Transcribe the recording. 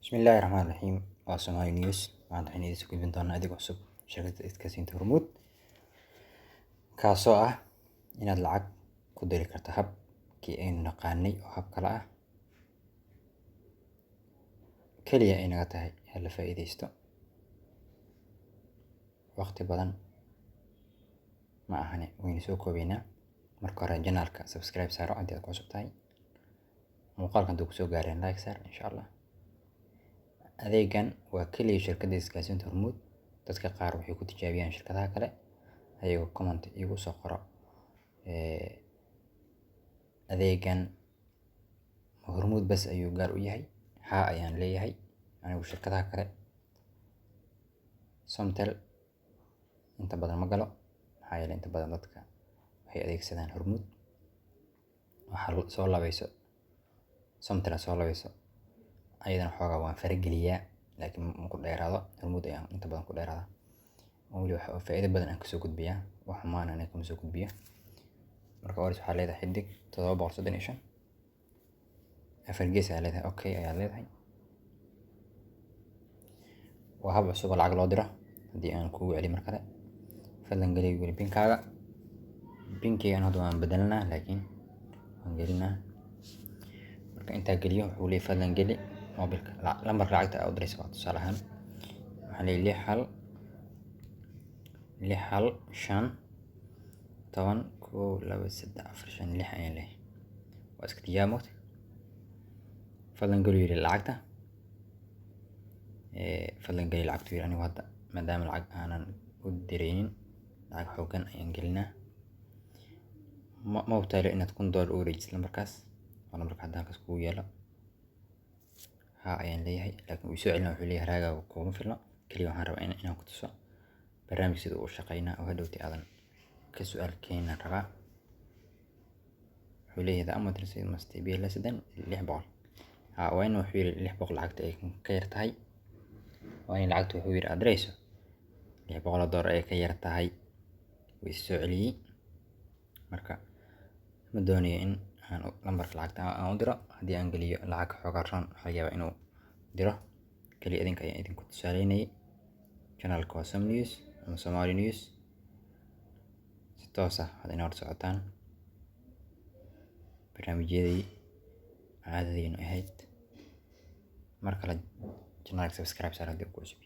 Bismillahirrahmanirrahiim. Waa Somali News. Maanta waxaan idin soo gudbin doonaa adeeg cusub shirkadda isgaarsiinta Hormuud, kaasoo ah inaad lacag ku diri karto habkii aynu naqaanay oo hab kale ah. Kaliya ay naga tahay in la faa'iidaysto. Waqti badan ma ahane waynu soo koobaynaa. Marka hore channelka subscribe saaro haddii aad ku cusub tahay. Muuqaalkan hadduu kusoo gaareen like saar insha Allah. Adeegan waa kaliya shirkadda isgaarsiinta Hormuud. Dadka qaar waxay ku tijaabiyaan shirkadaha kale ayagoo comment igu soo qoro adeegan Hormuud bas ayuu gaar u yahay. Haa ayaan leeyahay anigu shirkadaha kale Somtel inta badan ma galo, maxaa yeelay inta badan dadka waxay adeegsadaan Hormuud. Waxaa soo labayso Somtel soo labayso ayadana xoogaa waan farageliyaa, laakiin ma ku dheeraado. Hormuud ayaan inta badan ku dheeraada. Weli waxa faa'iido badan aan kasoo gudbiyaa, wax xumaan aan kama soo gudbiyo. Marka hore waxaa leedahay xidig 735 afar gees ayaa leedahay, okay ayaa leedahay. waa hab cusub oo lacag loo diro. Haddii aan kugu celi mar kale, fadlan geli weli pinkaaga. Pinkeygan hadda waan bedelanaa, laakiin waan gelinaa. Marka intaa geliyo wuxuu leeyahay fadlan geli mobilka lambarka lacagta aad u dirayso. Waa tusaale ahaan waxaan leeyahay 6 hal 5 10 1 2 3 4 5 6 ayaan leeyahay. Waa iska tijaabo moogta. Fadlan geli weli lacagta. Fadlan geli lacagta weli anigu hadda maadaama lacag aanan u diraynin lacag xoogan ayaan gelinaa. Ma ogtahay inaad $1 u wareejiso lambarkaas. Waa lambarka hadda halkaas kugu yaalo. Haa ayaan leeyahay, laakiin wuu soo celinaa wuxuu leeyahay raagaaga kuma filno. Kaliya waxaan rabaa inaan ku tuso barnaamij sida uu shaqeynaa oo hadhowti aadan ka su'aal keenan rabaa. Wuxuu leeyahay the amount received must be less than 600. Haa waa in wuxuu yiri 600 lacagta ay ka yar tahay. waa in lacagta wuxuu yiri aad dirayso $600 ay ka yar tahay. Wuu soo celiyay. Marka ma doonayo in aan lambarka lacagta aan u diro. Haddii aan geliyo lacag xoogaa roon waxaa laga yaabaa inuu diro. Kaliya idinka ayaan idinku tusaaleynayay. Channelka waa Som News ama Somali News. Si toos ah waxaad inoo socotaan barnaamijyadii caadadiinu ahayd. Mar kale channelka subscribe saar haddii aad ku cusub.